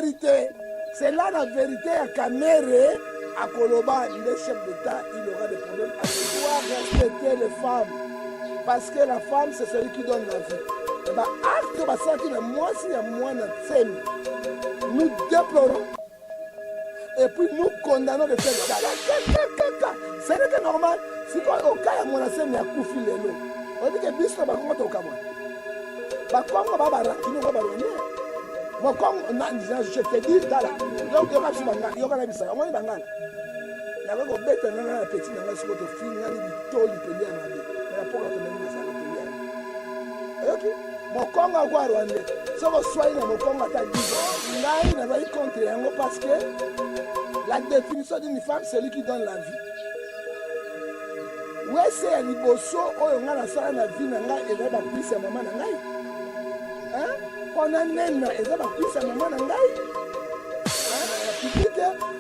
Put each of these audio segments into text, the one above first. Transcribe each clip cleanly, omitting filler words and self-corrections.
vérité. C'est là la vérité à Kamere, à Koloba, le chef d'État, il aura des problèmes. Il doit respecter les femmes. Parce que la femme, c'est celui qui donne la vie. Et bien, acte de ça, qui est moi, si il y a moi, nous déplorons. Et puis nous condamnons de faire ça. Ce n'est que normal. Si au cas où on a fait un coup fil, on dit que bis ne va pas au Cameroun. Par contre, on va barrer, qui ne va pas venir. Moi, quand je te dis, donc il y aura des bangala, il y aura des bangala, il y aura des bangala. Il y aura des bêtes, il y aura des petits, il y aura des filles, il y aura des tôles, il y aura des mais la porte est ok. Mon Congo a quoi Rwanda? Si vous soyez dans mon Congo, tu as dit, là, il n'a pas eu contre parce que la définition d'une femme, c'est lui qui donne la vie. Oui, c'est un liboso, on a la salle la vie, et là, il y a maman. Hein? On a un nain, et là, il y a maman.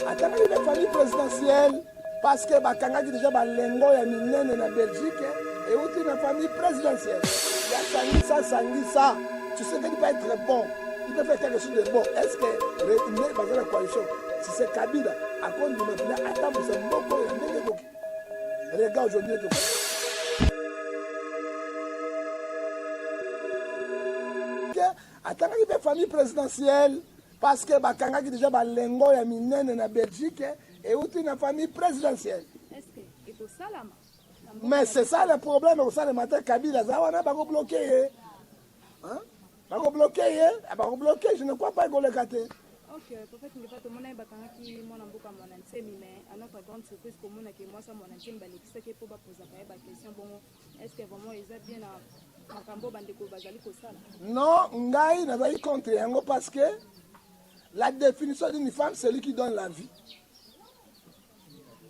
Attends, il y a une famille présidentielle, parce que Bakanga dit déjà, Lengo, il y a une naine en Belgique, et aussi une famille présidentielle. Il y a Sangisa. Tu sais qu'il peut être bon. Il peut faire quelque chose de bon. Est-ce que il est basé dans la coalition? Si c'est Kabila, à cause du maintenant, attends, c'est beaucoup, il y a beaucoup. Regarde aujourd'hui tout. Attends, il y a une famille présidentielle, parce que Bakanga dit déjà, Lengo, il y a une naine en Belgique, et aussi une famille présidentielle. Est-ce qu'il faut ça là? Mais c'est ça le problème, au sein de matin, Kabila, ça va pas bloquer. Hein? Pas bloquer, je ne crois pas qu'on le gâte. Ok, peut-être que tout le monde est qui mon amboka mon antenne, mais à notre grande surprise, comme on a que moi, ça mon antenne, c'est qui pour poser la question, bon, est-ce que vraiment ils ont bien à Cambo Bandeko Bazali Kosala? Non, Ngai n'a pas eu contre, parce que la définition d'une femme, c'est lui qui donne la vie.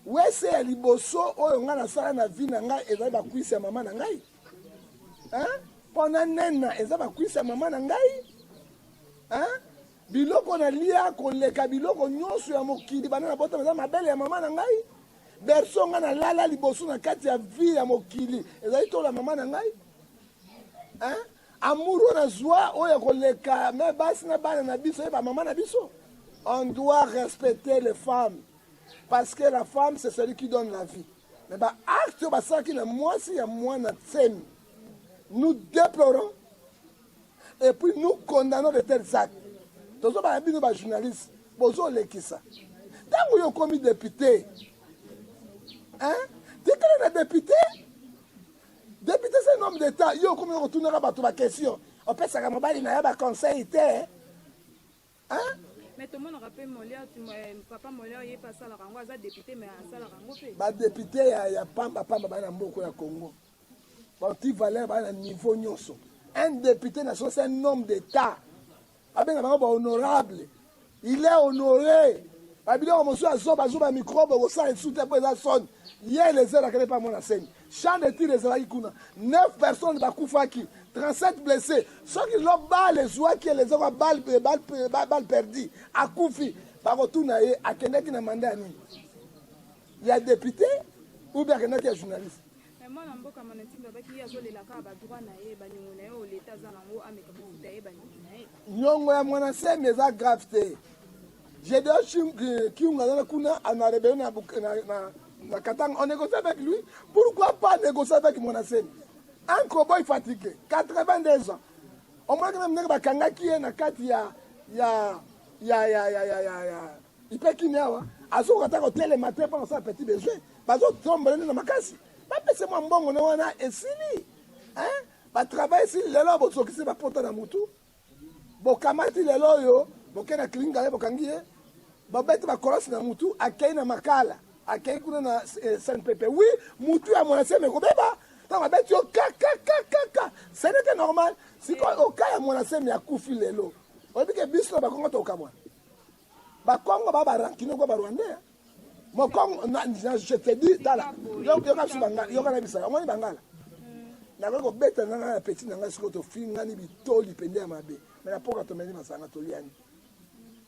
Oui, c'est liboso, on a la salle na vie, et ça va cuire maman nangai. Hein? Pendant nena, et ça va cuire maman nangai. Hein? Biloko na lia, koleka biloko nyonso ya mokili, banana bota ma belle ya maman nangai. Berso nga na lala liboso na kati ya vie ya mokili, et ça ito la maman nangai. Hein? Amoureux na joie, oya koleka, mais basi na bana na biso, ba maman na biso. On doit respecter les femmes. Parce que la femme, c'est celui qui donne la vie. Mais acte ça qui est moi, si il y a moi, nous déplorons et puis nous condamnons de tels actes. Tous les journalistes, bonjour les qui ça. Tant que vous avez commis député, hein? Dès que vous êtes député, député c'est un homme d'État. Vous avez retourné à la question. On peut savoir que vous avez un conseil. Hein? Mais tout le monde rappelle papa Molia, il est passé à la Rango, il est député, mais à la Rango. Bah député, il y a pas de Mboko au Congo. Bon, tu valais à niveau nyonso. Un député national, c'est un homme d'État. Honorable. Il est honoré. Il microbe au sein de sous son. Hier, les ailes n'avaient pas mon enseigne. Champ de tir, les ailes 9 personnes qui 37 blessés. Ceux qui l'ont balle, les oies qui les ont balles perdues. À Koufi, par retour à Kennedy n'a mandé à nous. Il y a député ou bien Kennedy est journaliste. Moi, je suis un peu qui a joué la carte à droite, l'État Zalango, Nyongo ya mwanase meza gravité. J'ai dit qui on a rebelle na Katanga, on négocie avec lui. Pourquoi pas négocier avec Mwanase? Un cowboy fatigué, 82 ans. On m'a dit que Kanga qui est na kati ya il peut qu'il y a azo kataka tele matin pendant ça petit besoin. Bazo tomber na makasi. Pas c'est moi mbongo na wana esili. Hein? Ba travail ici lelo bo sokisi ba pota na mutu. Bo kamati lelo yo, bo kena klinga bo kangie. Ba bete ba korosi na mutu, akei na makala. Akei kuna na SNPP. Oui, mutu ya Mwanase me kobeba. Tant ba bete yo ka. Ce n'est que normal. Si au cas ya Mwanase me akufi lelo. On dit que biso ba kongo to kamwa. Ba kongo ba rankino ko ba Rwanda. Mon Congo, je te dis, dans la. Il y a un bisa, on est bangala. Na ko beta na petit na ngasko to fin ngani bitoli pende ya mabe. Mais la poka to meni masanga to liani.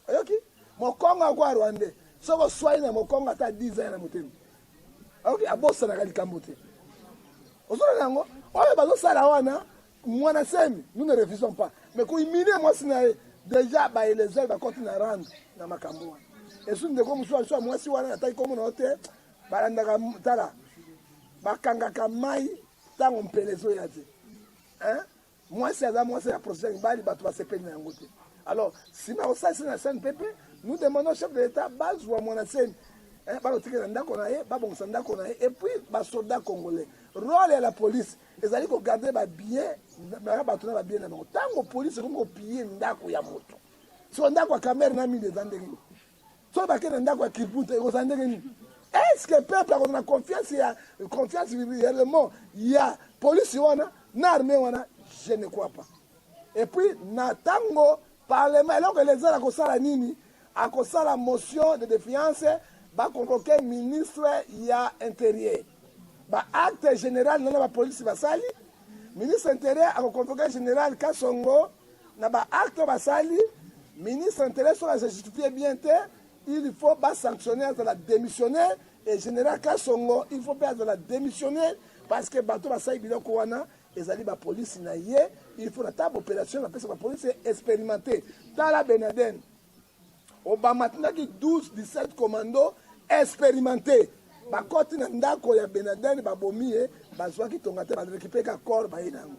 Ok? Mon Congo kwa Rwanda. So ko swai na mon Congo ata 10 ans na mutemi. Ok, abosa na kali kambote. Osona nango, oyo bazo sala wana, Mwanase, nous ne refusons pas. Mais ko imine moi sina déjà baéléseur bakoti na rendre na makambo wana esu ndeko mosusu alisusu mwasi wana ataki komona yo te balandaka tala bakangaka mai ntango mpelezo ya te mwasi aza mwasi ya procédure mibali bato basepeli na yango te. Alors nsima kosalisi na sene pepe nous demandons chef de l'état bazwa mwana seni bakotikela ndako na ye babongisa ndako na ye et puis basoldat congolais rôle ya la police ezali kogarde babien bato na babien na bango ntango police ekomi kopie ndako ya moto so ndako ya camere na mili eza ndenge nini so bakei na ndako ya kirpute ekoza ndenge nini est-ce que peuple akoza na confiance réellement ya police wana na armée wana je ne crois pas. Et puis na ntango parlement eloko elezala kosala nini akosala motion de défiance bakonvoke ministre ya intérieur baacte général nana bapolisi basali ministre intérieur akokonvoke général Kasongo na baacte basali ministre intérieur soki se justifie bien te il faut basanctionner azala démissionnaire et général Kasongo il faut mpe azala démissionnaire parce que bato basali biloko wana ezali bapolisi na ye il faut na table opération bapesa bapolisi expérimenté tala Benaden Obama tindaki 12-17 commando expérimenté bakoti na ndako ya Benaden babomi ye bazwaki tonga te barécupéreka corps baye nango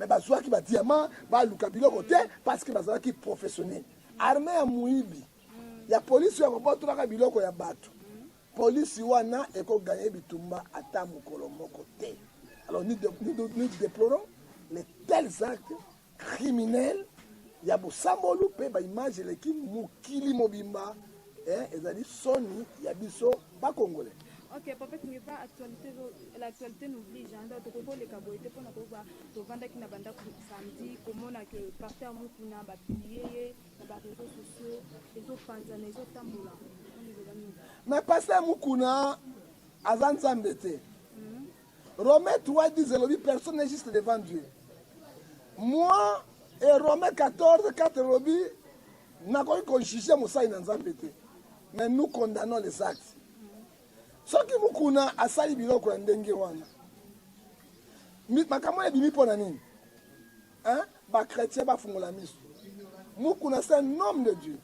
mais bazwaki badiamant baluka biloko te parce que bazalaki professionnel armée ya moyibi ya polisi ya kobotolaka biloko ya bato polisi wana ekoganye bitumba ata mokolo moko te. Alors nous déplorons les tels actes criminels ya bosambolu mpe baimage eleki mokili mobimba ezali soni ya biso bakongolais. Ok, papa tu n'es pas l'actualité n'oblige anda to ko le kaboite pona ko ba to vanda ki na banda ku samedi komona que partir mukuna ba pilier na ba réseaux sociaux ezo panzana ezo tambula. Mais pasteur mukuna azan zambete. Romains 3 dit zelobi personne n'est juste devant Dieu. Moi et Romains 14 4 robi nakoki ko juger mosai na nzambete. Mais nous condamnons les actes. Soki mukuna asali biloko ya ndenge wana makambo ebimi mpona nini bachrétien bafungola miso mukuna c'est un homme de Dieu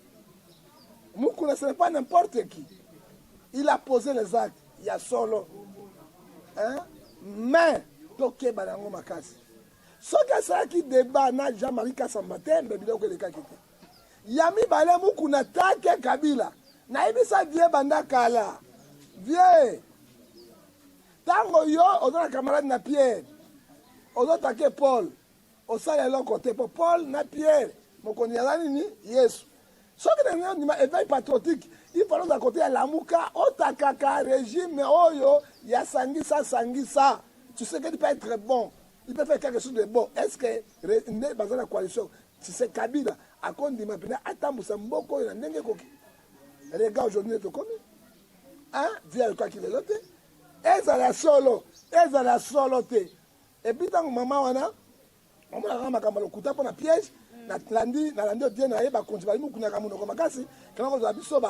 mukuna ce n'est pas n'importe qui il a posé les actes ya solo mais tokeba nango makasi soki asalaki débat na Jean-Marie Kasamba te mbe biloko elekaki te ya mibale mukuna take Kabila nayebisa vie banda kala vie tango yo oza na camarade na Pierre ozotake Paul osala eloko te po Paul na Pierre mokonzi aza nini Yesu soki na ndima éveil patriotique il faut oza kote ya lamuka otakaka régime oyo ya sangisa tu sais que il peut être bon il peut faire quelque chose de bon est-ce que nde baza na coalition tu sais Kabila akondima mpena atambusa mboko oyo na ndenge koki regarde aujourd'hui tokomi via alukaki lelo te ezala solo te epuis ntango mama wana omonaka makambo lokuta mpo na piège nalandi odie na ye bakonzi bali mokunaka monoko makasi kana kozala biso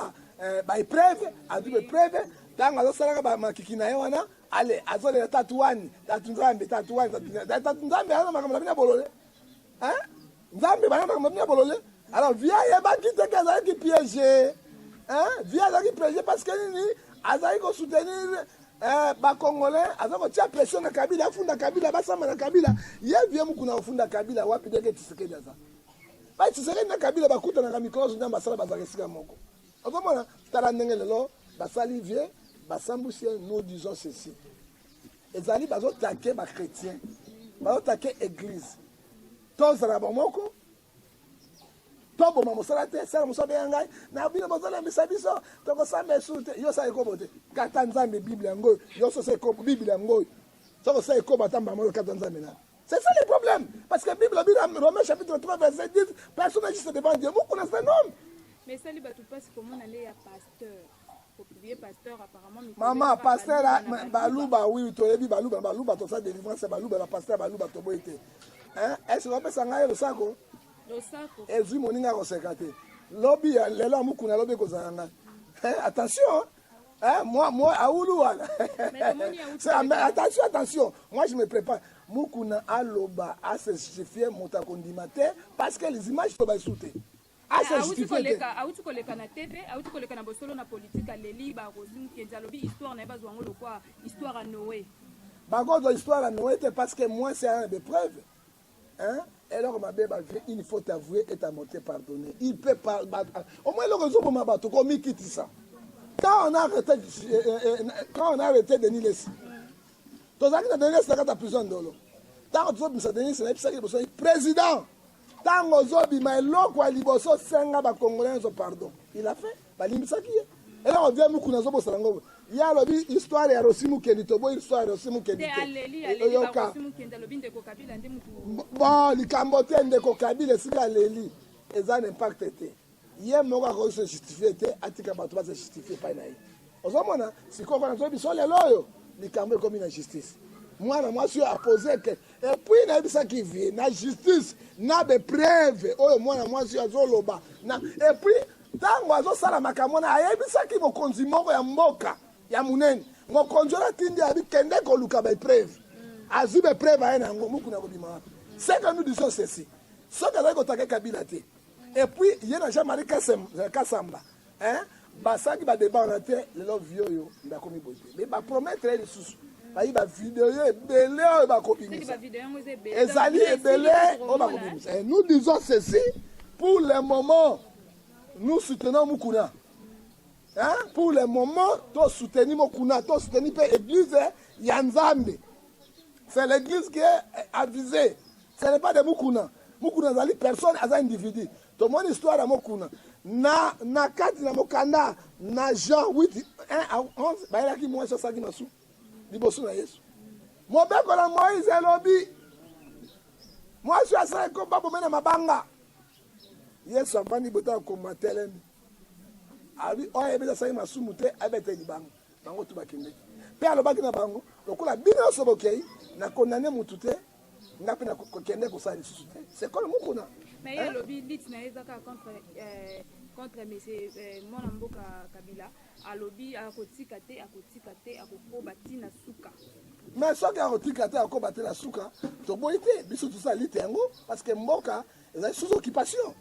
baepreve adu bepreve ntango azosalaka makiki na ye wana ale azolela tatu nzambe nzambe aza makambo na bino ya bolole nzambe bana makambo na bino ya bolole alors via yebaki teke azalaki piège via azalaki piège parce que nini azali kosoutenir bakongolais aza kotia pression na Kabila afunda Kabila basamba na Kabila ye vie mukuna ofunda Kabila wapi deke Tshisekedi aza ba Tshisekedi na Kabila bakutanaka mikolo zonde basala bazaka esika moko okomona tala ndenge lelo basali vie basambusi nous disons ceci ezali bazotake bachrétien bazotake église tozala bomoko toboma mosala te sala mosala ya ngai na bino bozolembisa biso tokosamba esu te yo sala ekobo te kata nzambe bible yango yo so sa ekobo bible yango soko sa ekobo atamba mo kata nzambe na c'est ça le problème parce que bible Romains chapitre 3 verset 10 personne n'est juste devant Dieu beaucoup c'est un homme mais ça lui batou pas comment aller à pasteur pour publier pasteur apparemment maman pasteur baluba oui toyebi baluba to sa délivrance baluba pasteur baluba to boite est-ce que on peut s'engager le sako ezwi moninga koseka te lobi ya lelo amukuna lobi kozanga attention moi aulu wana attention moi je me prépare mukuna aloba a se justifier moto akondima te parce que les images to basute asa justifié te auti koleka na tv auti koleka na bosolo na politique aleli barosi mukenzi alobi histoire na ye bazwango lokwa histoire à Noé bakozwa histoire à Noé te parce que moi c'est un des preuves hein alors ma bébé il faut t'avouer et t'amonter pardonner il peut pas au moins le réseau pour ma bateau comme il quitte ça quand on a arrêté Denis Lessi tozalaki na Denis Lessi nakata prison ndolo ntango tozobimisa Denis Lessi nayebisaki liboso président ntango ozobima eloko ya liboso senga bakongolais nyonso pardon il a fait balimbisaki ye eloko ovia mukuna azobosana ngo ye alobi histoire ya Rosi Mukendi toboyi histoire ya Rosi Mukendi te oyoka bon likambo te ndeko Kabila esika aleli eza na impact te ye moko akoki se justifie te atika bato base justifie epai na ye ozomona sikoyo kona toyebi so lelo oyo likambo ekomi na justice mwana mwasi oyo apose ke epuis nayebisaki vie na justice na bepreuve oyo mwana mwasi oyo azoloba epuis ntango azosala makambo wana ayebisaki mokonzi moko ya mboka ya munene mokonzi oyo atindi abi kende koluka bepreuve azwi bepreuve aye na yango mokuna kobima wapi ce que nous disons ceci soki azali kotaka Kabila te epuis ye na Jean-Marie Kasamba basaki badeba wana te lelo vie oyo ndakomi boye te me bapromettre lisusu bayi bavideo ebele oyo bakobimisa ezali ebele oyo bakobimisa nous disons ceci pour le moment nous soutenons Mukuna pour le moment to soutenir Mukuna to soutenir pe église ya Nzambe c'est l'église qui est avisée ce n'est pas de Mukuna Mukuna zali personne aza individu to mon histoire ya Mukuna na kati na mokanda na Jean 8 1 à 11 bayelaki mwasi asaki masu liboso na Yesu mobeko na Moïse elobi mwasi asali ko babomena mabanga Yesu avandi bota koma telemi abi oyo ebeza asali masumu te abete libanga bango tu bakendeki mpe alobaki na bango lokola bino nyonso bokei na kondane mutu te nga mpe na kokende kosala lisusu te c'est comme Mukuna mais ye alobi lit na ye ezaka contre monsieur mwana mboka Kabila alobi akotika te akokoba ntina suka mais soki akotika te akoba te na suka toboyi te biso tosala lite yango parce que mboka ezali sous occupation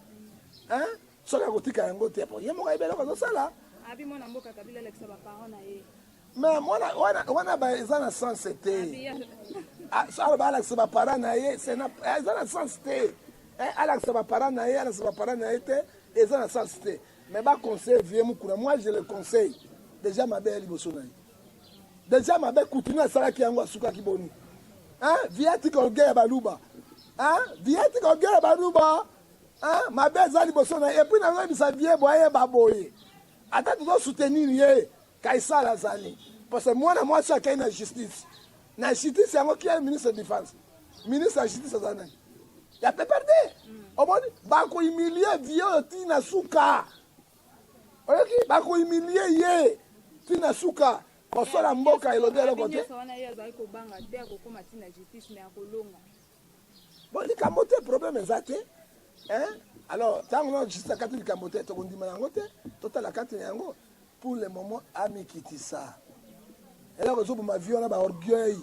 soki akotika yango te po ye moko ayebeli oko azosala abi mwana mboka Kabila alakisa baparent na ye mais wana eza na sens te aloba alakisa baparent na ye eza na sens te alakisa baparent na ye alakisa baparent na ye te eza na sens te mais baconseille vie Mukuna moi je le conseille déjà mabe ya liboso na ye déjà mabe kutuni asalaki yango asukaki boni vie atika oge ya baluba vie atika oge ya baluba mabe eza liboso na ye epuis nazoyebisa vie boyeba boye ata tozosoutenir ye kaisala azali parce que mwana mwasi akei na justice yango ki ya ministre de défense ministre ya justice aza nani ya PPRD omoni bakohumilie vie oyo ntina suka oyoki bakohumilie ye ntina suka kosola mboka elobi eloko te bon likambo te problème eza te alors ntango na justice akati likambo te tokondima yango te totala kati na yango pour le moment amikitisa eloko ezoboma vie wana baorgueil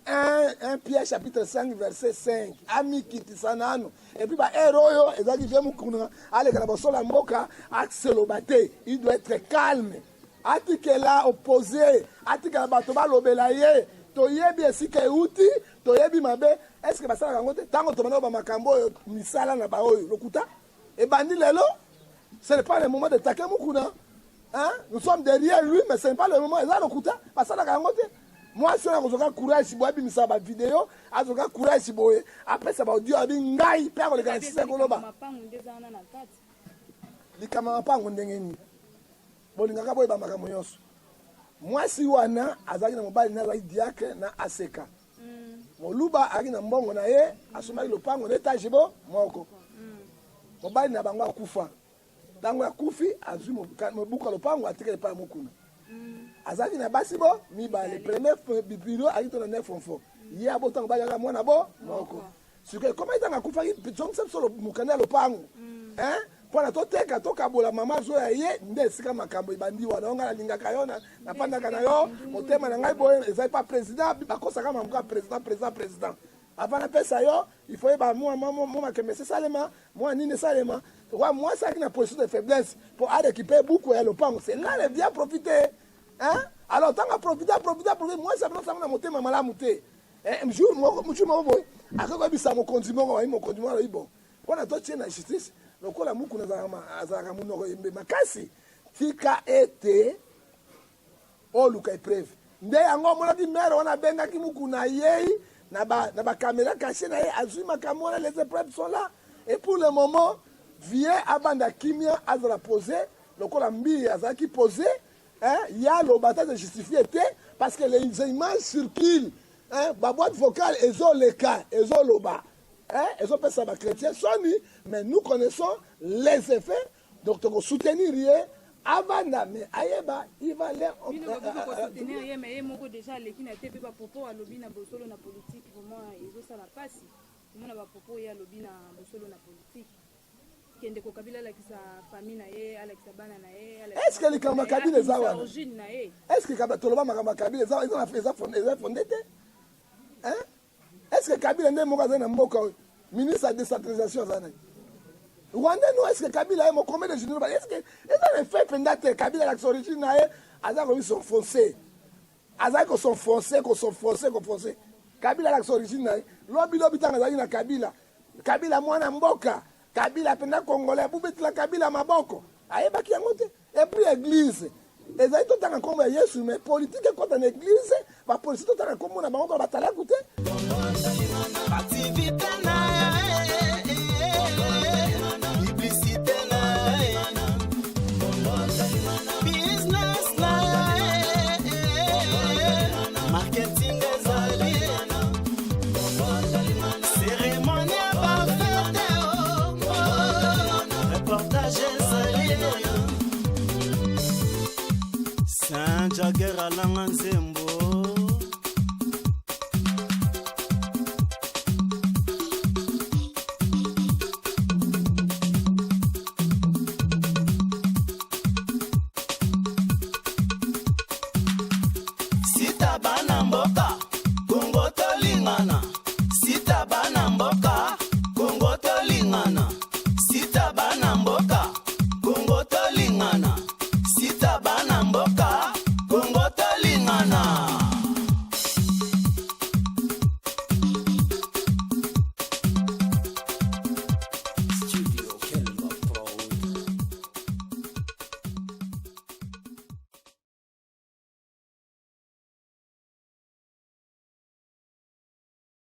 1 Pierre chapitre 5 verset 5 amikitisa nano epuis baere oyo ezalaki vie Mukuna aleka na bosolo ya mboka aseloba te il doit être calme atikela opposé atikela bato balobela ye toyebi esika euti toyebi mabe estce basalaka yango te ntango tobanda bamakambo oyo misala na baoyo lokuta ebandi lelo ce n'est pas le moment de taquer Mukuna nous sommes derrière lui mais ce n'est pas le moment eza lokuta basalaka yango te mwasi oyo akozoka courage boye abimisa bavideo azoka courage boye apesa baaudio abi ngai mpe akoleka na sisa koloba likama mapango ndenge nini bolingaka boye bamakambo nyonso mwasi wana azalaki na mobali na azalaki diacre na aseka moluba azalaki na mbongo na ye asomaki lopango na etage bo moko mobali na bango akufa ntango akufi azwi mobuka lopango atikeli epai ya Mukuna azalaki na basi bo mibale premier bipilo azalaki to na 9 enfants ye abotango baliaka mwana bo moko sikoyo ekoma ntango akufaki zongiса biso mokanda ya lopango mpona toteka tokabola mama zo ya ye nde esika makambo ebandi wana onga nalingaka yo napandaka na yo motema na ngai boye ezali pa président bakosaka mamuka président avant napesa yo il faut yeba moi makembe salema moi nini salema moi ça qui na position de faiblesse pour récupérer beaucoup ya lopango c'est là le bien profiter hein alors tant à profiter moi ça prend ça na motema malamu te jour moko akako bisa mo condiment wa mo condiment là bon on to tient na justice lokola muku na za munoko yembe makasi tika ete oluka epreuve nde yango mona di mère on a bengaki muku na yei na ba caméra cachée na ye azui makambo na les épreuves sont là et pour le moment vient abanda kimia azala poser lokola mbi azaki poser hein il y a le bataille de justifier te parce que les images circulent hein ba boîte vocale ezoleka ezoloba hein ezopesa ba chrétien soni mais nous connaissons les effets donc to soutenir ye abanda mais ayeba il va les soutenir ye mais moko déjà leki na te pe ba popo alobi na bosolo na politique vraiment ezosala pasi komona ba popo ya alobi na bosolo na politique kende ko kabila la kisa famille na ye Alexa bana na ye est-ce que les kama kabila zawa origine na ye est-ce que kabila toloba makama kabila zawa ils ont fait ça fondé hein est-ce que kabila ndé moko za na mboka ministre de décentralisation zana Rwanda nous est-ce que kabila mo combien de généraux est-ce que ils ont fait pendant kabila la origine na ye azako ils sont foncés azako sont foncés kabila la origine na ye lobi tanga za na kabila mwana mboka Kabila pena congolais bubeti la Kabila maboko ayebaki yango te et puis église ezali totanga nkombo ya Yesu mais politique ekota na église bapolisi totanga nkombo na bango batalaku te Jagger alanga nzembo Sita bana mboka Kongo tolingana Sita bana mboka Kongo tolingana